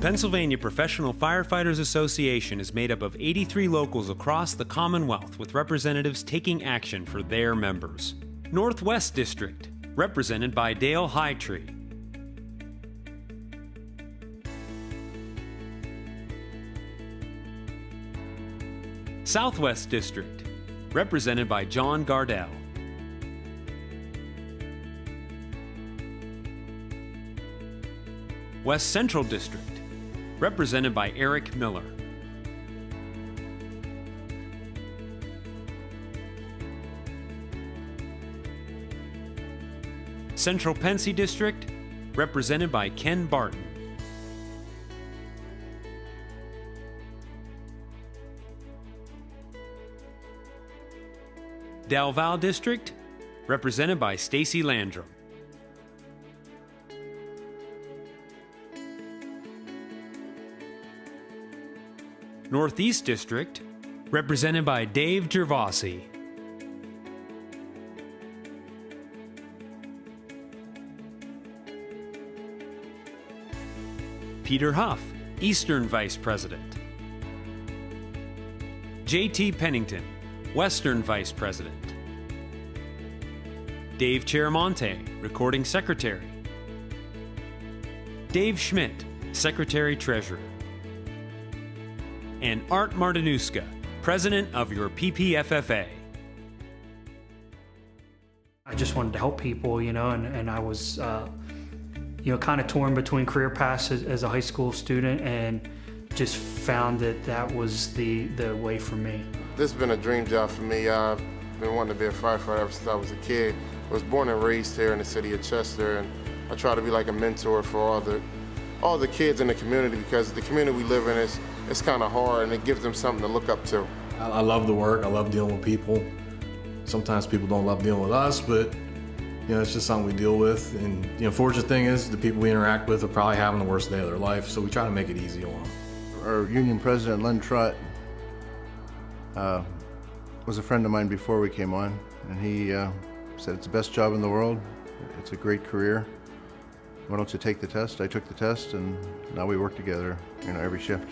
Pennsylvania Professional Firefighters Association is made up of 83 locals across the Commonwealth with representatives taking action for their members. Northwest District, represented by Dale Hightree. Southwest District, represented by John Gardell. West Central District, represented by Eric Miller. Central Pensy District, represented by Ken Barton. Del Val District, represented by Stacy Landrum. Northeast District, represented by Dave Gervasi. Peter Huff, Eastern Vice President. J.T. Pennington, Western Vice President. Dave Chiramonte, Recording Secretary. Dave Schmidt, Secretary-Treasurer. And Art Martinuska, President of your PPFFA. I just wanted to help people, and I was, kind of torn between career paths as a high school student, and just found that was the way for me. This has been a dream job for me. I've been wanting to be a firefighter ever since I was a kid. I was born and raised here in the city of Chester, and I try to be like a mentor for all the kids in the community, because the community we live in it's kind of hard, and it gives them something to look up to. I love the work. I love dealing with people. Sometimes people don't love dealing with us, but it's just something we deal with. And fortunate thing is the people we interact with are probably having the worst day of their life, so we try to make it easy on them. Our union president, Len Trutt, was a friend of mine before we came on, and he said it's the best job in the world. It's a great career. Why don't you take the test? I took the test, and now we work together, every shift.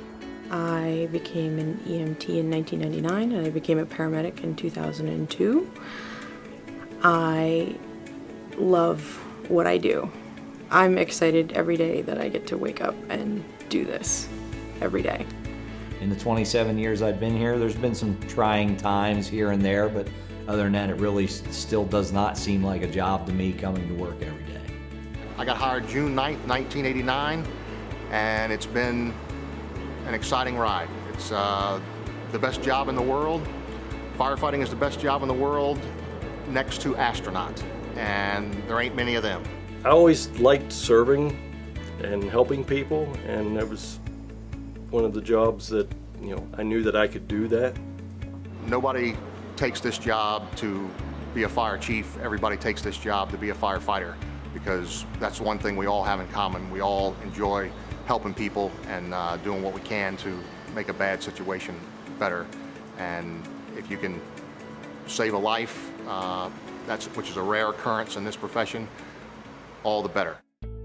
I became an EMT in 1999, and I became a paramedic in 2002. I love what I do. I'm excited every day that I get to wake up and do this every day. In the 27 years I've been here, there's been some trying times here and there, but other than that, it really still does not seem like a job to me coming to work every day. I got hired June 9th, 1989, and it's been an exciting ride. It's the best job in the world. Firefighting is the best job in the world next to astronaut, and there ain't many of them. I always liked serving and helping people, and that was one of the jobs that, I knew that I could do that. Nobody takes this job to be a fire chief. Everybody takes this job to be a firefighter, because that's one thing we all have in common. We all enjoy helping people and doing what we can to make a bad situation better. And if you can save a life, which is a rare occurrence in this profession, all the better.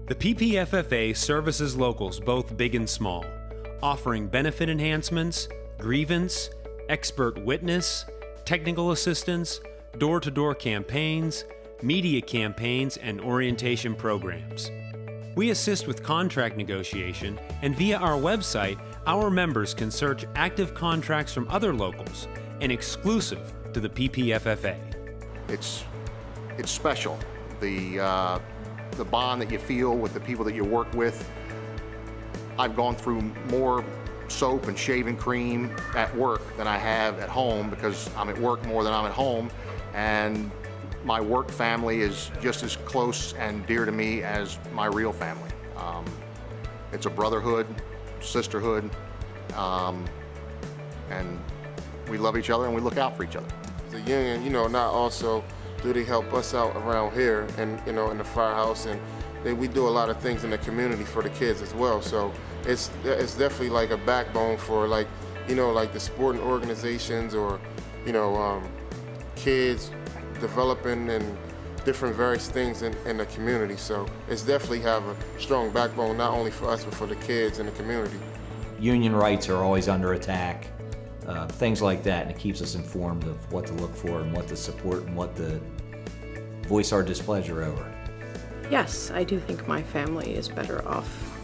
The PPFFA services locals both big and small, offering benefit enhancements, grievance, expert witness, technical assistance, door-to-door campaigns, media campaigns, and orientation programs. We assist with contract negotiation, and via our website, our members can search active contracts from other locals and exclusive to the PPFFA. It's special. The bond that you feel with the people that you work with. I've gone through more soap and shaving cream at work than I have at home, because I'm at work more than I'm at home, and my work family is just as close and dear to me as my real family. It's a brotherhood, sisterhood, and we love each other and we look out for each other. The union, not also do they help us out around here and, in the firehouse, and we do a lot of things in the community for the kids as well. So it's definitely like a backbone for like the sporting organizations, or, kids developing and different various things in the community. So it's definitely have a strong backbone, not only for us, but for the kids in the community. Union rights are always under attack, things like that, and it keeps us informed of what to look for and what to support and what to voice our displeasure over. Yes, I do think my family is better off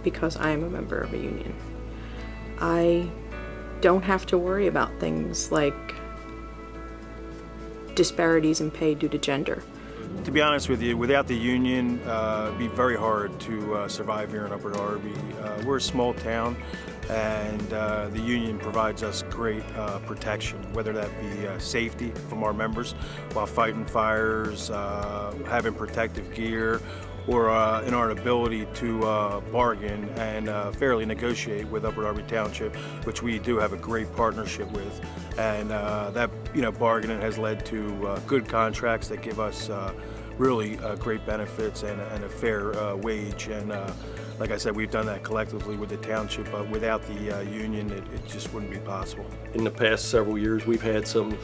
because I am a member of a union. I don't have to worry about things like disparities in pay due to gender. To be honest with you, without the union, it'd be very hard to survive here in Upper Darby. We're a small town, and the union provides us great protection, whether that be safety from our members while fighting fires, having protective gear, or in our ability to bargain and fairly negotiate with Upper Darby Township, which we do have a great partnership with. And that bargaining has led to good contracts that give us really great benefits and a fair wage. And like I said, we've done that collectively with the township, but without the union, it just wouldn't be possible. In the past several years, we've had some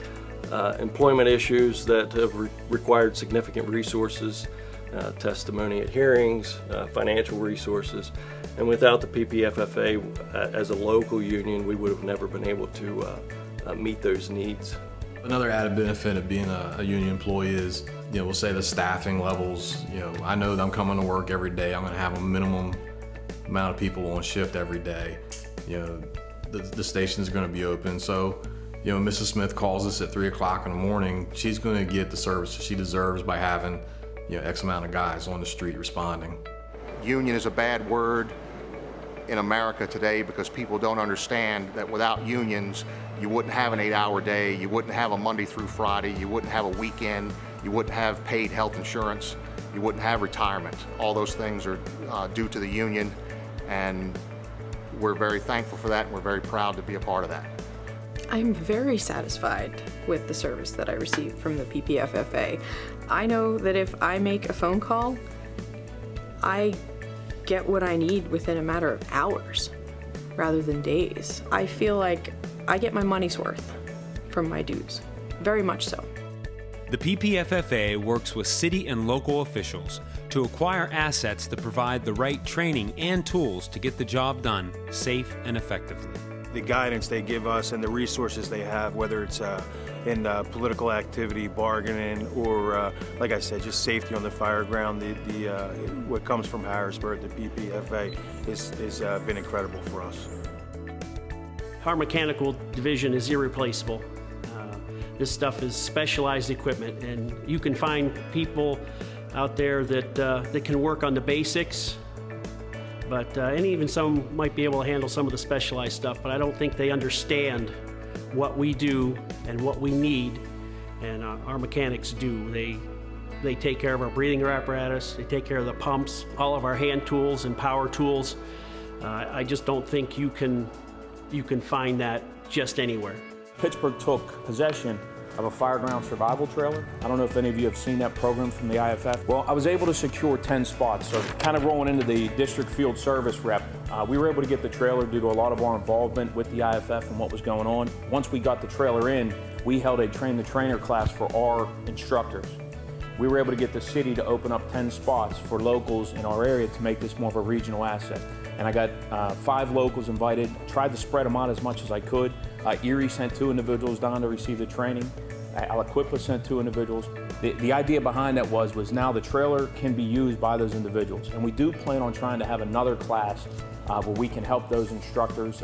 employment issues that have required significant resources, testimony at hearings, financial resources, and without the PPFFA as a local union, we would have never been able to meet those needs. Another added benefit of being a union employee is, we'll say the staffing levels. I know that I'm coming to work every day. I'm going to have a minimum amount of people on shift every day. The station's going to be open. So, Mrs. Smith calls us at 3 o'clock in the morning. She's going to get the service she deserves by having, X amount of guys on the street responding. Union is a bad word in America today because people don't understand that without unions, you wouldn't have an 8-hour day, you wouldn't have a Monday through Friday, you wouldn't have a weekend, you wouldn't have paid health insurance, you wouldn't have retirement. All those things are due to the union, and we're very thankful for that, and we're very proud to be a part of that. I'm very satisfied with the service that I received from the PPFFA. I know that if I make a phone call, I get what I need within a matter of hours rather than days. I feel like I get my money's worth from my dues, very much so. The PPFFA works with city and local officials to acquire assets that provide the right training and tools to get the job done safe and effectively. The guidance they give us and the resources they have, whether it's in political activity, bargaining, or like I said, just safety on the fire ground, what comes from Harrisburg, the PPFA, has been incredible for us. Our mechanical division is irreplaceable. This stuff is specialized equipment, and you can find people out there that can work on the basics, but and even some might be able to handle some of the specialized stuff, but I don't think they understand what we do and what we need, and our mechanics do. They take care of our breathing apparatus, they take care of the pumps, all of our hand tools and power tools. I just don't think you can find that just anywhere. Pittsburgh took possession of a fireground survival trailer. I don't know if any of you have seen that program from the IFF. Well, I was able to secure 10 spots, so kind of rolling into the district field service rep, we were able to get the trailer due to a lot of our involvement with the IFF and what was going on. Once we got the trailer in, we held a train-the-trainer class for our instructors. We were able to get the city to open up 10 spots for locals in our area to make this more of a regional asset. And I got 5 locals invited, tried to spread them out as much as I could. Erie sent 2 individuals down to receive the training. Aliquippa sent 2 individuals. The idea behind that was now the trailer can be used by those individuals. And we do plan on trying to have another class where we can help those instructors.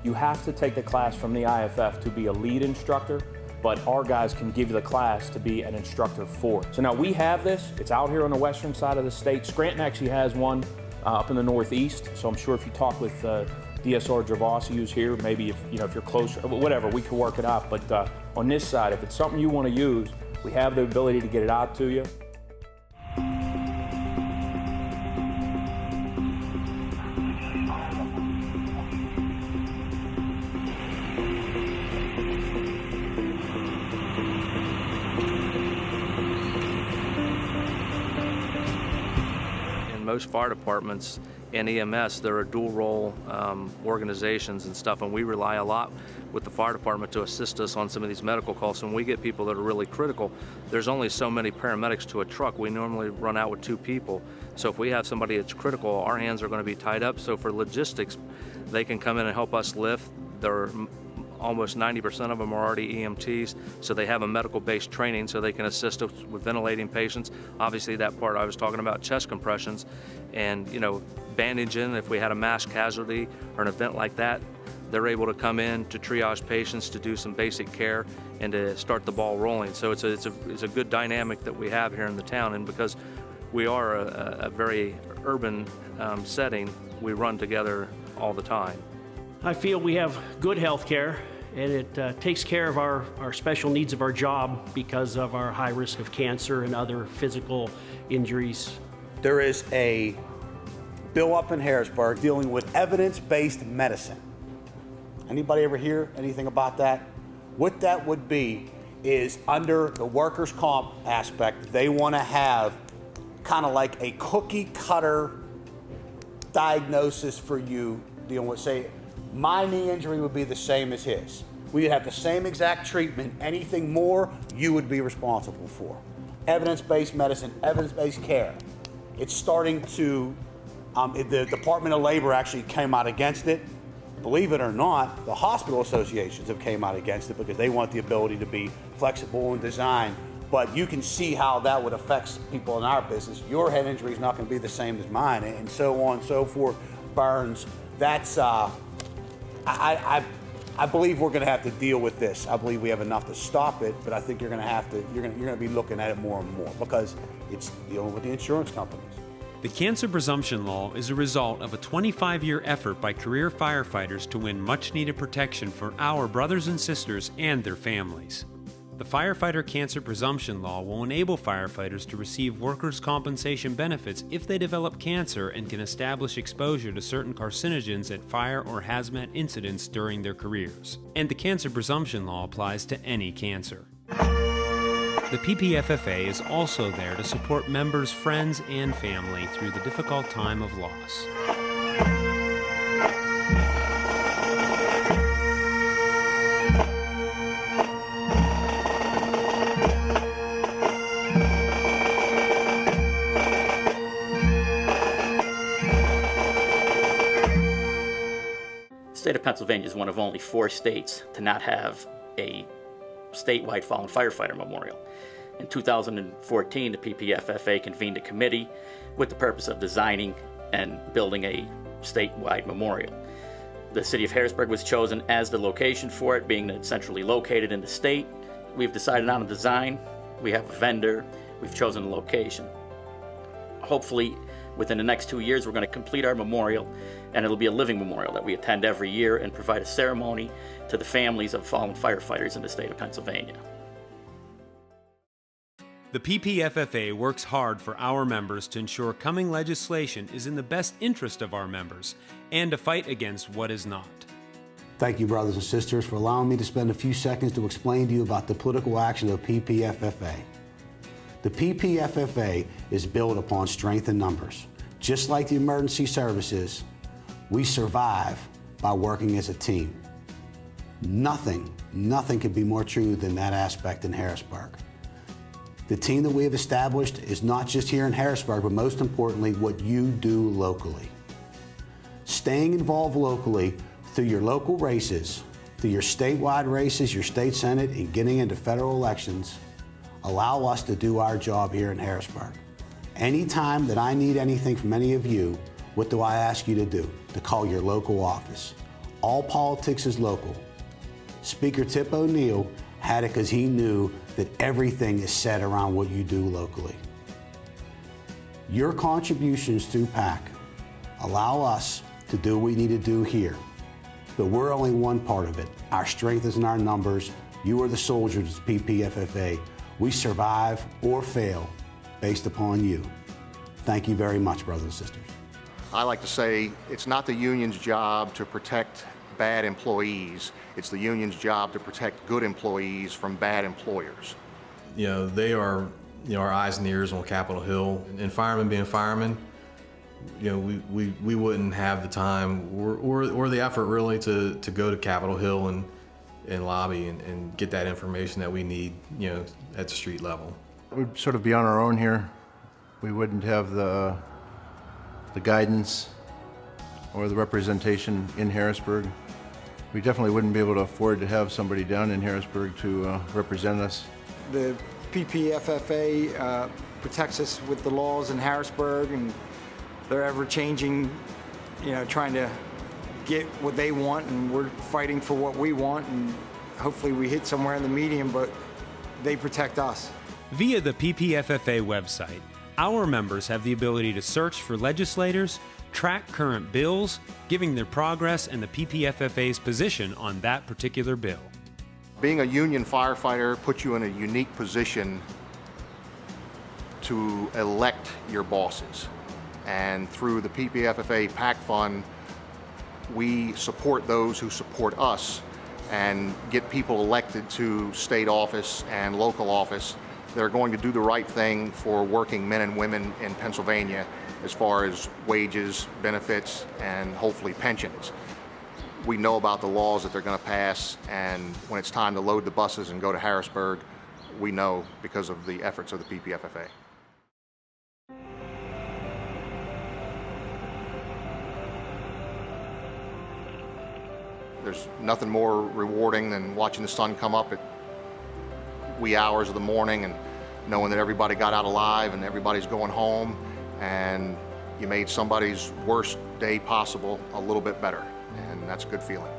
You have to take the class from the IFF to be a lead instructor, but our guys can give you the class to be an instructor for it. So now we have this, it's out here on the western side of the state. Scranton actually has one up in the northeast, so I'm sure if you talk with DSR Gervasi, who's here, maybe if you're closer, whatever, we can work it out. But on this side, if it's something you want to use, we have the ability to get it out to you. Most fire departments, and EMS, they're a dual role organizations and stuff, and we rely a lot with the fire department to assist us on some of these medical calls. So when we get people that are really critical, there's only so many paramedics to a truck. We normally run out with 2 people. So if we have somebody that's critical, our hands are going to be tied up. So for logistics, they can come in and help us lift. They're almost 90% of them are already EMTs, so they have a medical-based training so they can assist us with ventilating patients. Obviously that part I was talking about, chest compressions, and bandaging if we had a mass casualty or an event like that. They're able to come in to triage patients, to do some basic care, and to start the ball rolling. So it's a good dynamic that we have here in the town, and because we are a very urban setting, we run together all the time. I feel we have good health care, and it takes care of our special needs of our job because of our high risk of cancer and other physical injuries. There is a bill up in Harrisburg dealing with evidence-based medicine. Anybody ever hear anything about that? What that would be is under the workers' comp aspect, they want to have kind of like a cookie cutter diagnosis for you dealing with, say, my knee injury would be the same as his. We'd have the same exact treatment. Anything more, you would be responsible for. Evidence-based medicine, evidence-based care. It's starting to, the Department of Labor actually came out against it. Believe it or not, the hospital associations have came out against it because they want the ability to be flexible in design. But you can see how that would affect people in our business. Your head injury is not going to be the same as mine, and so on and so forth. Burns. That's I believe we're going to have to deal with this. I believe we have enough to stop it, but I think you're going to be looking at it more and more because it's dealing with the insurance companies. The cancer presumption law is a result of a 25-year effort by career firefighters to win much-needed protection for our brothers and sisters and their families. The Firefighter Cancer Presumption Law will enable firefighters to receive workers' compensation benefits if they develop cancer and can establish exposure to certain carcinogens at fire or hazmat incidents during their careers. And the Cancer Presumption Law applies to any cancer. The PPFFA is also there to support members, friends, and family through the difficult time of loss. The state of Pennsylvania is one of only 4 states to not have a statewide fallen firefighter memorial. In 2014, the PPFFA convened a committee with the purpose of designing and building a statewide memorial. The city of Harrisburg was chosen as the location for it, being that it's centrally located in the state. We've decided on a design, we have a vendor, we've chosen a location. Hopefully, within the next 2 years, we're going to complete our memorial, and it'll be a living memorial that we attend every year and provide a ceremony to the families of fallen firefighters in the state of Pennsylvania. The PPFFA works hard for our members to ensure coming legislation is in the best interest of our members and to fight against what is not. Thank you, brothers and sisters, for allowing me to spend a few seconds to explain to you about the political action of PPFFA. The PPFFA is built upon strength in numbers. Just like the emergency services, we survive by working as a team. Nothing could be more true than that aspect in Harrisburg. The team that we have established is not just here in Harrisburg, but most importantly, what you do locally. Staying involved locally through your local races, through your statewide races, your state senate, and getting into federal elections, allow us to do our job here in Harrisburg. Anytime that I need anything from any of you, what do I ask you to do? To call your local office. All politics is local. Speaker Tip O'Neill had it because he knew that everything is set around what you do locally. Your contributions through PAC allow us to do what we need to do here, but we're only one part of it. Our strength is in our numbers. You are the soldiers of PPFFA. We survive or fail based upon you. Thank you very much, brothers and sisters. I like to say it's not the union's job to protect bad employees. It's the union's job to protect good employees from bad employers. They are, our eyes and ears on Capitol Hill. And firemen being firemen, you know, we wouldn't have the time or the effort really to go to Capitol Hill and lobby and get that information that we need, you know, at the street level. We'd sort of be on our own here. We wouldn't have the guidance or the representation in Harrisburg. We definitely wouldn't be able to afford to have somebody down in Harrisburg to represent us. The PPFFA protects us with the laws in Harrisburg, and they're ever changing, you know, trying to get what they want, and we're fighting for what we want, and hopefully we hit somewhere in the medium, but they protect us. Via the PPFFA website, our members have the ability to search for legislators, track current bills, giving their progress and the PPFFA's position on that particular bill. Being a union firefighter puts you in a unique position to elect your bosses. And through the PPFFA PAC Fund, we support those who support us and get people elected to state office and local office that are going to do the right thing for working men and women in Pennsylvania as far as wages, benefits, and hopefully pensions. We know about the laws that they're going to pass, and when it's time to load the buses and go to Harrisburg, we know because of the efforts of the PPFFA. There's nothing more rewarding than watching the sun come up at wee hours of the morning and knowing that everybody got out alive and everybody's going home and you made somebody's worst day possible a little bit better, and that's a good feeling.